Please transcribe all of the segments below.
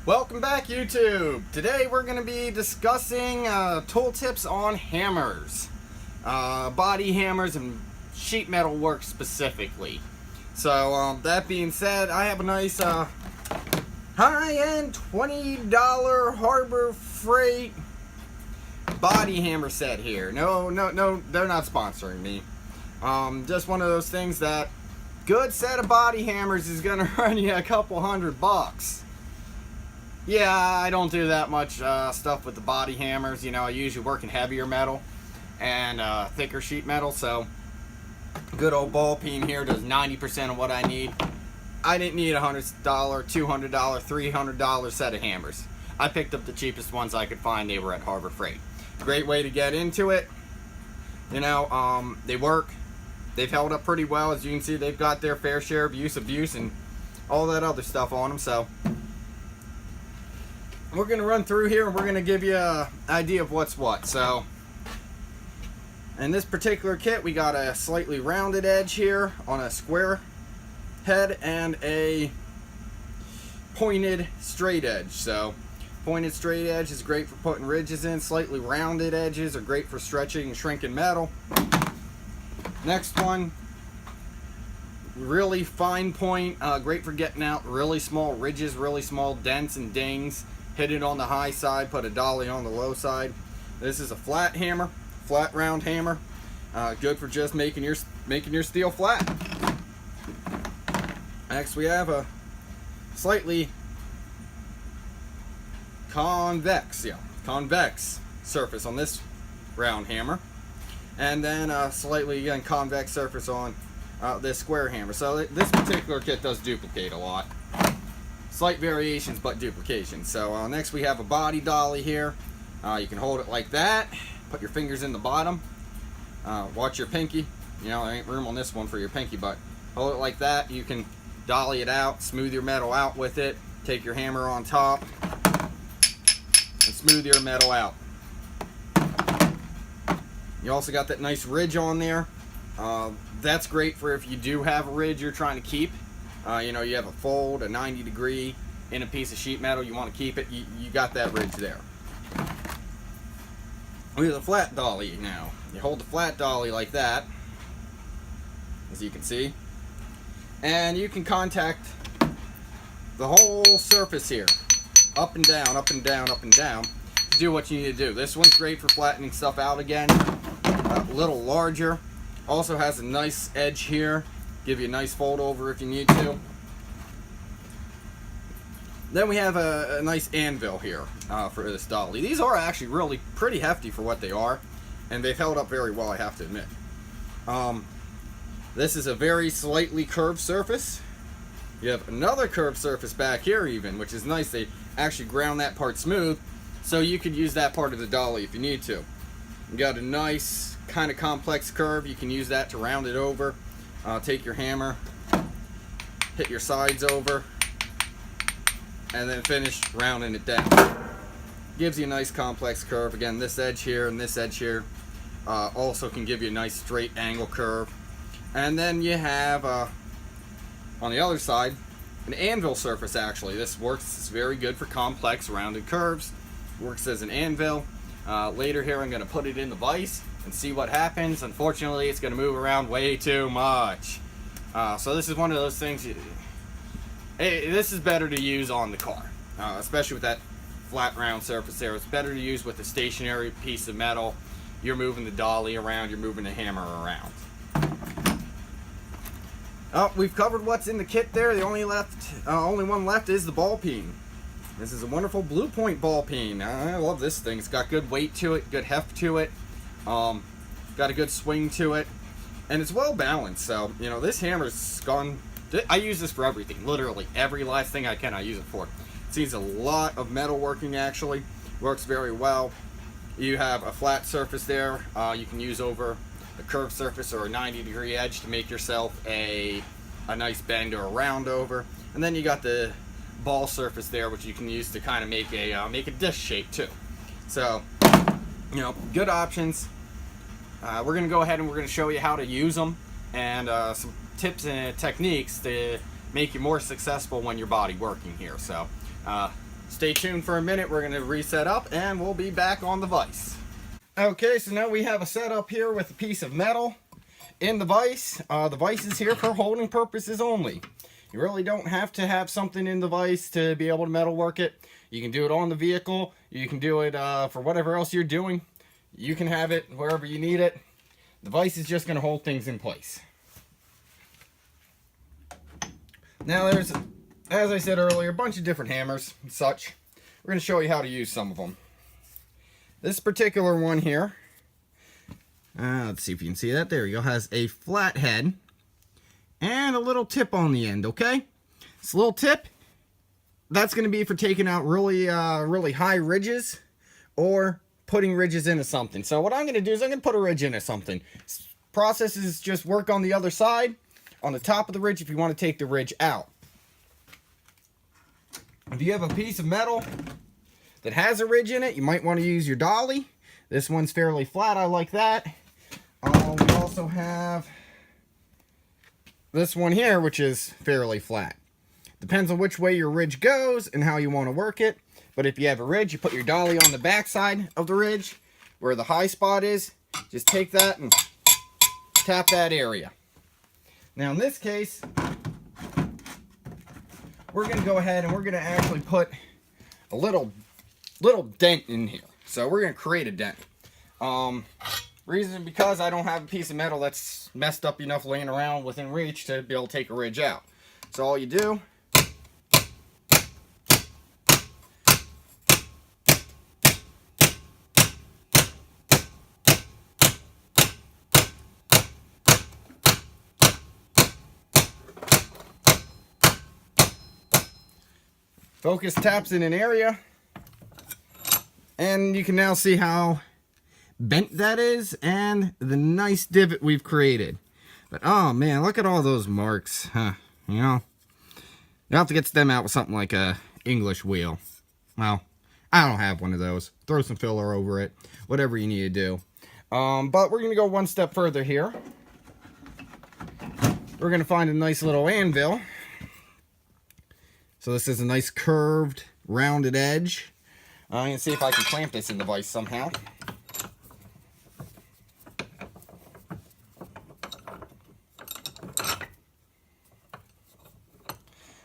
Welcome back, YouTube. Today we're going to be discussing tool tips on hammers, body hammers and sheet metal work specifically. So that being said, I have a nice high-end $20 Harbor Freight body hammer set here. No, they're not sponsoring me. Just one of those things that good set of body hammers is going to run you a couple $100. Yeah, I don't do that much stuff with the body hammers. You know, I usually work in heavier metal and thicker sheet metal, so good old ball peen here does 90% of what I need. I didn't need a $100, $200, $300 set of hammers. I picked up the cheapest ones I could find. They were at Harbor Freight. Great way to get into it. You know, they work. They've held up pretty well. As you can see, they've got their fair share of abuse, and all that other stuff on them, so we're going to run through here and we're going to give you an idea of what's what. So in this particular kit, we got a slightly rounded edge here on a square head and a pointed straight edge. So pointed straight edge is great for putting ridges in. Slightly rounded edges are great for stretching and shrinking metal. Next one, really fine point, great for getting out really small ridges, really small dents and dings. Hit it on the high side, put a dolly on the low side. This is a flat hammer, flat round hammer. Good for just making your steel flat. Next we have a slightly convex surface on this round hammer. And then a slightly convex surface on this square hammer. So this particular kit does duplicate a lot. Slight variations, but duplication. So next we have a body dolly here. You can hold it like that. Put your fingers in the bottom. Watch your pinky. You know, there ain't room on this one for your pinky, but hold it like that. You can dolly it out, smooth your metal out with it. Take your hammer on top and smooth your metal out. You also got that nice ridge on there. That's great for if you do have a ridge you're trying to keep. You know, you have a fold, a 90-degree in a piece of sheet metal, you want to keep it, you got that ridge there. We have the flat dolly now. You hold the flat dolly like that, as you can see, and you can contact the whole surface here, up and down, up and down, up and down, to do what you need to do. This one's great for flattening stuff out again, a little larger. Also has a nice edge here. Give you a nice fold over if you need to. Then we have a nice anvil here for this dolly. These are actually really pretty hefty for what they are, and they've held up very well, I have to admit. This is a very slightly curved surface. You have another curved surface back here even, which is nice. They actually ground that part smooth, so you could use that part of the dolly if you need to. You got a nice kind of complex curve. You can use that to round it over. Take your hammer, hit your sides over, and then finish rounding it down. Gives you a nice complex curve. Again, this edge here and this edge here also can give you a nice straight angle curve. And then you have, on the other side, an anvil surface actually. This works, it's very good for complex rounded curves. Works as an anvil. Later here I'm going to put it in the vise and see what happens. Unfortunately, it's going to move around way too much. So this is one of those things, this is better to use on the car, especially with that flat round surface there. It's better to use with a stationary piece of metal. You're moving the dolly around, you're moving the hammer around. We've covered what's in the kit there. The only one left is the ball peen. This is a wonderful Blue Point ball peen. I love this thing. It's got good weight to it, good heft to it. Got a good swing to it, and it's well balanced. So, you know, this hammer's gone. I use this for everything, literally every last thing I can I use it for. It sees a lot of metal working actually. Works very well. You have a flat surface there. You can use over a curved surface or a 90-degree edge to make yourself a nice bend or a round over. And then you got the ball surface there, which you can use to kind of make a disc shape too. So, you know, good options. We're going to go ahead and we're going to show you how to use them and some tips and techniques to make you more successful when you're body working here. So Stay tuned for a minute. We're going to reset up and we'll be back on the vise. Okay, so now we have a setup here with a piece of metal in the vise. The vise is here for holding purposes only. You really don't have to have something in the vise to be able to metal work it. You can do it on the vehicle. You can do it for whatever else you're doing. You can have it wherever you need it. The vise is just going to hold things in place. Now there's, as I said earlier, a bunch of different hammers and such. We're going to show you how to use some of them. This particular one here, let's see if you can see that. There you go. Has a flat head and a little tip on the end, okay? This little tip, that's going to be for taking out really high ridges or putting ridges into something. So what I'm going to do is I'm going to put a ridge into something. Process is just work on the other side, on the top of the ridge if you want to take the ridge out. If you have a piece of metal that has a ridge in it, you might want to use your dolly. This one's fairly flat. I like that. We also have this one here, which is fairly flat. Depends on which way your ridge goes and how you want to work it. But if you have a ridge, you put your dolly on the back side of the ridge where the high spot is. Just take that and tap that area. Now in this case, we're going to go ahead and we're going to actually put a little dent in here. So we're going to create a dent. Reason because I don't have a piece of metal that's messed up enough laying around within reach to be able to take a ridge out. So all you do, focus taps in an area, and you can now see how bent that is and the nice divot we've created. But oh man, look at all those marks, huh? You know, you have to get them out with something like a English wheel. Well, I don't have one of those. Throw some filler over it, whatever you need to do. But we're gonna go one step further here. We're gonna find a nice little anvil. So this is a nice curved, rounded edge. I'm gonna see if I can clamp this in the vise somehow.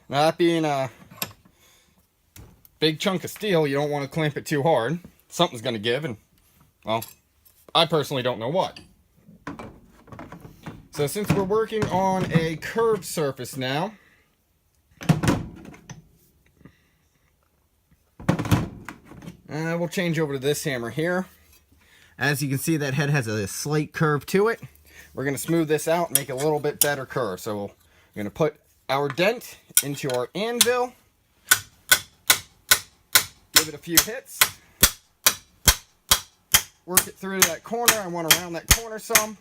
Now that being a big chunk of steel, you don't want to clamp it too hard. Something's going to give, and, well, I personally don't know what. So since we're working on a curved surface now, we'll change over to this hammer here. As you can see, that head has a slight curve to it. We're going to smooth this out and make it a little bit better curve. So we're going to put our dent into our anvil, give it a few hits, work it through that corner. I want to round that corner some.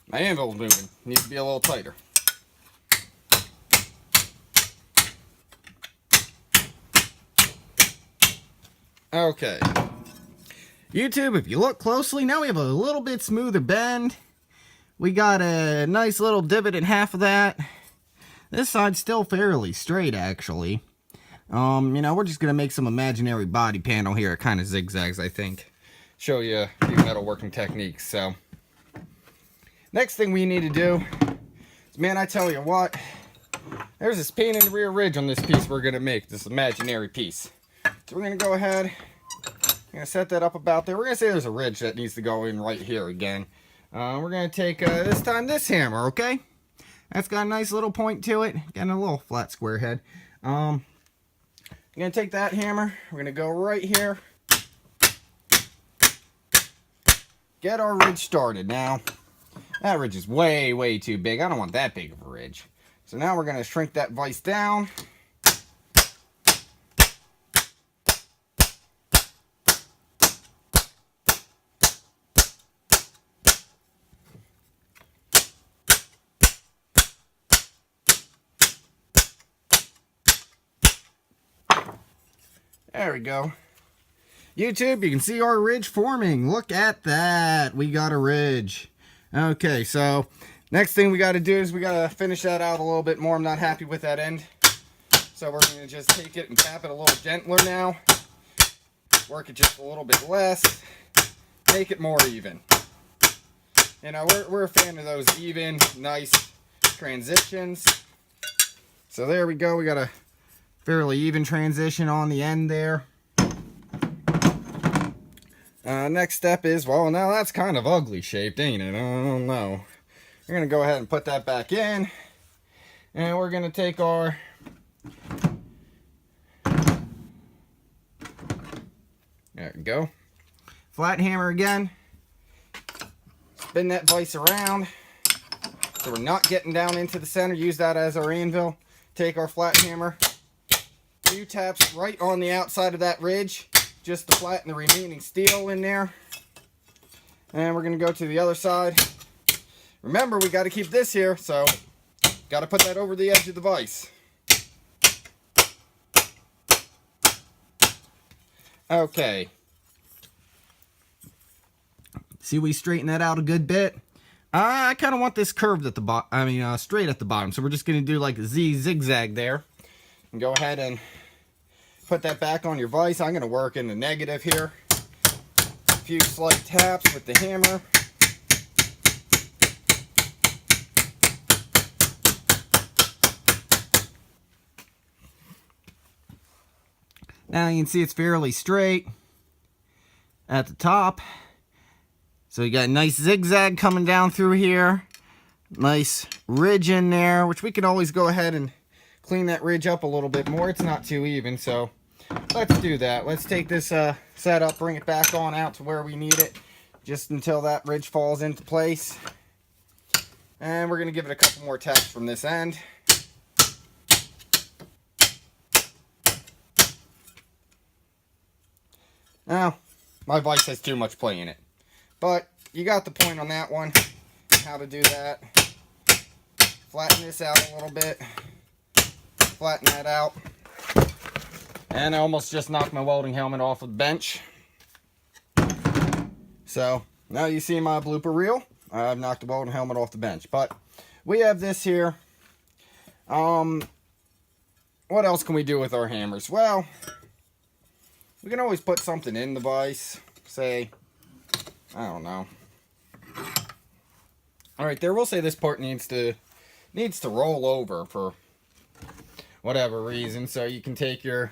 My anvil's moving. Needs to be a little tighter. Okay. YouTube, if you look closely, now we have a little bit smoother bend. We got a nice little divot in half of that. This side's still fairly straight, actually. You know, we're just going to make some imaginary body panel here. It kind of zigzags, I think. Show you a few metalworking techniques, so. Next thing we need to do is, man, I tell you what, there's this pain in the rear ridge on this piece we're going to make, this imaginary piece. So we're going to go ahead, I'm going to set that up about there. We're going to say there's a ridge that needs to go in right here again. We're going to take, this time, this hammer, okay? That's got a nice little point to it, getting a little flat square head. I'm going to take that hammer, we're going to go right here, get our ridge started. Now, that ridge is way, way too big. I don't want that big of a ridge. So now we're going to shrink that vise down. There we go. YouTube, you can see our ridge forming. Look at that. We got a ridge. Okay, so next thing we got to do is we got to finish that out a little bit more. I'm not happy with that end. So we're going to just take it and tap it a little gentler now. Work it just a little bit less. Make it more even. You know, we're a fan of those even, nice transitions. So there we go. We got a fairly even transition on the end there. Next step is, well, now that's kind of ugly shaped, ain't it? I don't know. We're going to go ahead and put that back in. And we're going to take our... There we go. Flat hammer again. Spin that vise around. So we're not getting down into the center. Use that as our anvil. Take our flat hammer. 2 taps right on the outside of that ridge. Just to flatten the remaining steel in there. And we're going to go to the other side. Remember, we got to keep this here, so got to put that over the edge of the vise. Okay. See, we straighten that out a good bit. I kind of want this curved at the bottom. Straight at the bottom. So we're just going to do like a zigzag there. And go ahead and put that back on your vise. I'm going to work in the negative here. A few slight taps with the hammer. Now you can see it's fairly straight at the top. So you got a nice zigzag coming down through here. Nice ridge in there, which we can always go ahead and clean that ridge up a little bit more. It's not too even, so let's do that. Let's take this setup, bring it back on out to where we need it, just until that ridge falls into place. And we're going to give it a couple more taps from this end. Now, my vise has too much play in it. But you got the point on that one, how to do that. Flatten this out a little bit. Flatten that out. And I almost just knocked my welding helmet off of the bench. So, now you see my blooper reel. I've knocked the welding helmet off the bench. But we have this here. What else can we do with our hammers? Well, we can always put something in the vise. Say, I don't know. Alright, there we'll say this part needs to roll over for whatever reason. So you can take your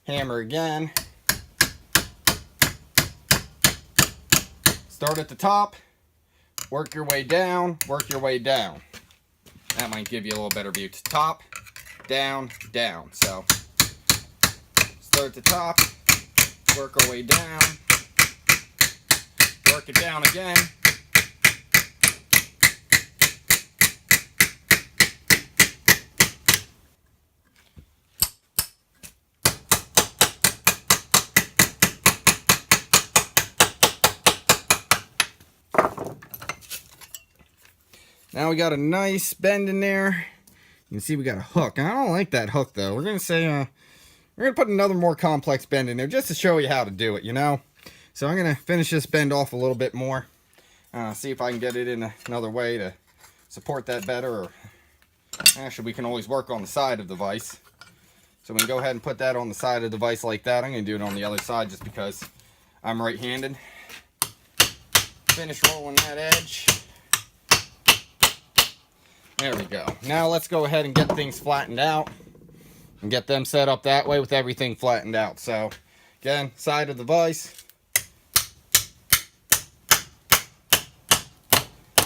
hammer again. Start at the top. Work your way down. Work your way down. That might give you a little better view. To top, down, down. So start at the top. Work our way down. Work it down again. Now we got a nice bend in there. You can see we got a hook. I don't like that hook though. We're gonna say we're gonna put another more complex bend in there just to show you how to do it, you know. So I'm going to finish this bend off a little bit more. See if I can get it in another way to support that better. Or actually, we can always work on the side of the vise. So we can go ahead and put that on the side of the vise like that. I'm going to do it on the other side just because I'm right-handed. Finish rolling that edge. There we go. Now let's go ahead and get things flattened out. And get them set up that way with everything flattened out. So, again, side of the vise.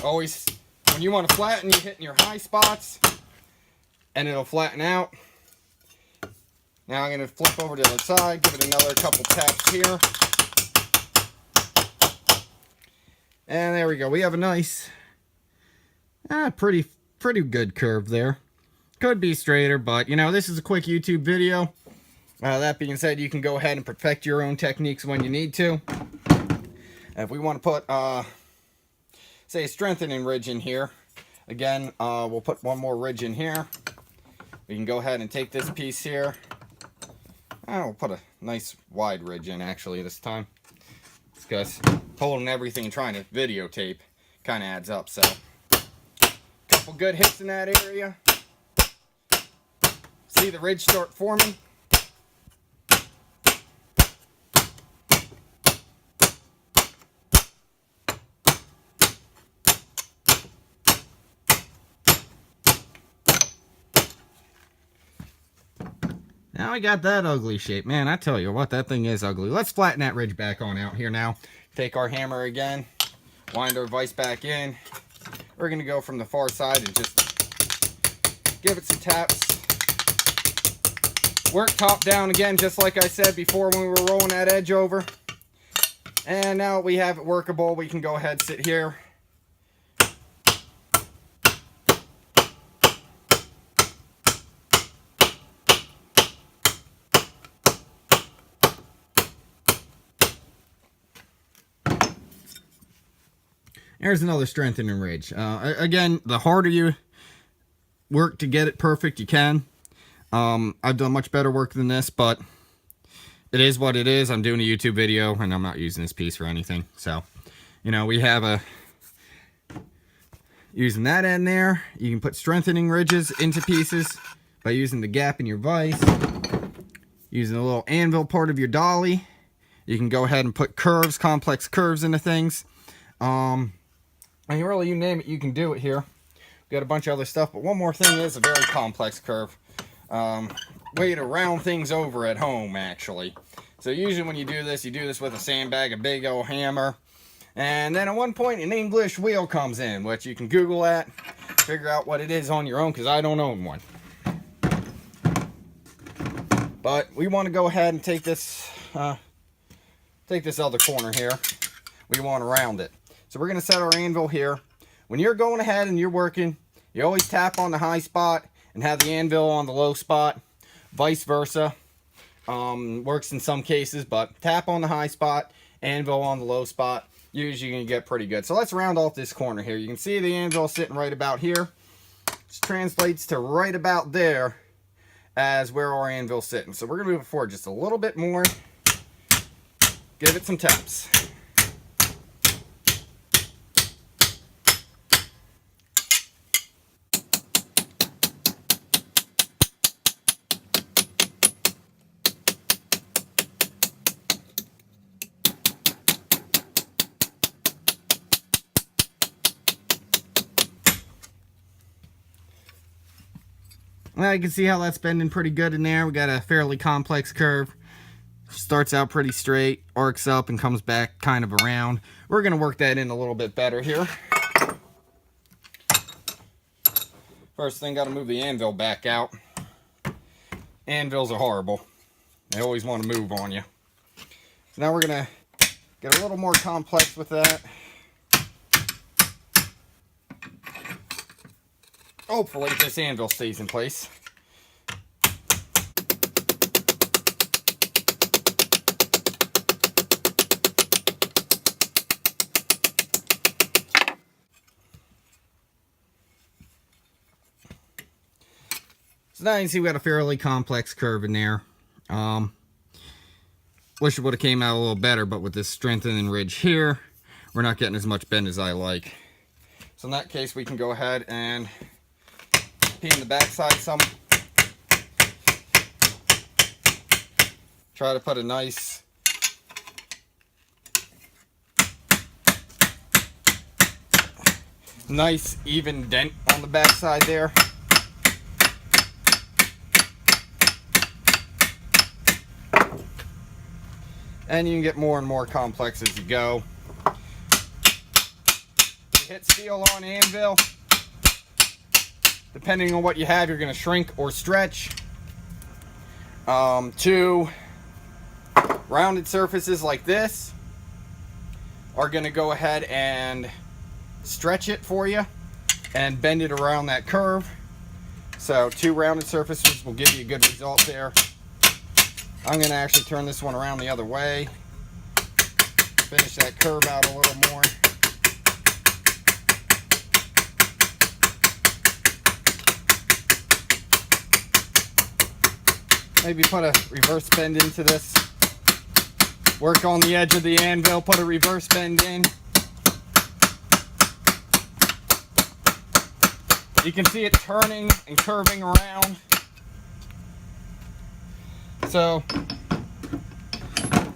Always, when you want to flatten, you hit in your high spots, and it'll flatten out. Now I'm going to flip over to the other side, give it another couple taps here. And there we go. We have a nice, pretty good curve there. Could be straighter, but, you know, this is a quick YouTube video. That being said, you can go ahead and perfect your own techniques when you need to. If we want to put, say, a strengthening ridge in here, again, we'll put one more ridge in here. We can go ahead and take this piece here. I'll put a nice wide ridge in actually this time, because holding everything and trying to videotape kind of adds up. So, couple good hits in that area. See the ridge start forming. Now I got that ugly shape. Man, I tell you what, that thing is ugly. Let's flatten that ridge back on out here now. Take our hammer again, wind our vise back in. We're going to go from the far side and just give it some taps. Work top down again, just like I said before when we were rolling that edge over. And now we have it workable, we can go ahead and sit here. There's another strengthening ridge. Again, the harder you work to get it perfect, you can. I've done much better work than this, but it is what it is. I'm doing a YouTube video, and I'm not using this piece for anything. So, you know, we have using that end there. You can put strengthening ridges into pieces by using the gap in your vise. Using the little anvil part of your dolly, you can go ahead and put curves, complex curves into things. And really, you name it, you can do it here. We've got a bunch of other stuff, but one more thing is a very complex curve. Way to round things over at home, actually. So usually when you do this with a sandbag, a big old hammer, and then at one point an English wheel comes in, which you can Google that, figure out what it is on your own, because I don't own one. But we want to go ahead and take this other corner here. We want to round it. So we're going to set our anvil here. When you're going ahead and you're working, you always tap on the high spot and have the anvil on the low spot. Vice versa. Works in some cases, but tap on the high spot, anvil on the low spot. Usually you can get pretty good. So let's round off this corner here. You can see the anvil sitting right about here. This translates to right about there as where our anvil's sitting. So we're going to move it forward just a little bit more. Give it some taps. Well, you can see how that's bending pretty good in there. We got a fairly complex curve. Starts out pretty straight, arcs up, and comes back kind of around. We're going to work that in a little bit better here. First thing, got to move the anvil back out. Anvils are horrible. They always want to move on you. So now we're going to get a little more complex with that. Hopefully this anvil stays in place. So now you can see we got a fairly complex curve in there. Wish it would have came out a little better, but with this strengthening ridge here, we're not getting as much bend as I like. So in that case, we can go ahead and peen the backside some. Try to put a nice even dent on the backside there. And you can get more and more complex as you go. You hit steel on anvil. Depending on what you have, you're going to shrink or stretch. Two rounded surfaces like this are going to go ahead and stretch it for you and bend it around that curve. So 2 rounded surfaces will give you a good result there. I'm going to actually turn this one around the other way. Finish that curve out a little more. Maybe put a reverse bend into this. Work on the edge of the anvil, put a reverse bend in. You can see it turning and curving around. So,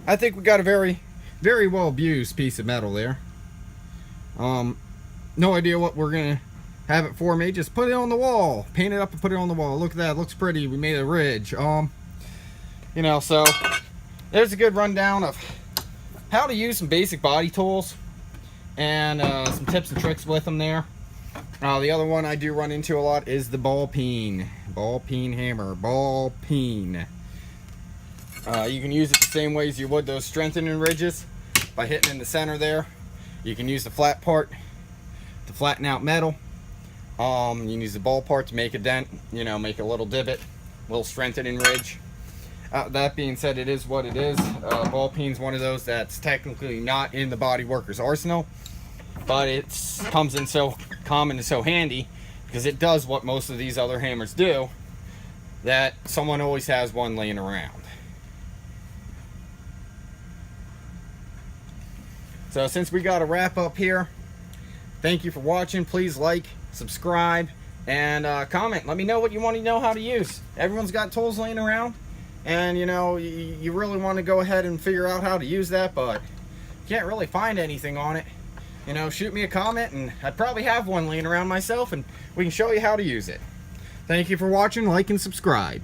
I think we got a very, very well abused piece of metal there. No idea what we're gonna have it for. Me, just put it on the wall, paint it up and put it on the wall. Look at that, it looks pretty. We made a ridge. You know, so there's a good rundown of how to use some basic body tools and some tips and tricks with them there. The other one I do run into a lot is the ball peen hammer. Ball peen. You can use it the same way as you would those strengthening ridges, by hitting in the center there. You can use the flat part to flatten out metal. You can use the ball part to make a dent, you know, make a little divot, little strengthening ridge. That being said, it is what it is. Ball peen's one of those that's technically not in the body worker's arsenal, but it comes in so common and so handy because it does what most of these other hammers do, that someone always has one laying around. So since we got a wrap up here, thank you for watching. Please like, subscribe, and comment. Let me know what you want to know how to use. Everyone's got tools laying around, and you know, you really want to go ahead and figure out how to use that, but can't really find anything on it. You know, shoot me a comment, and I'd probably have one laying around myself, and we can show you how to use it. Thank you for watching. Like and subscribe.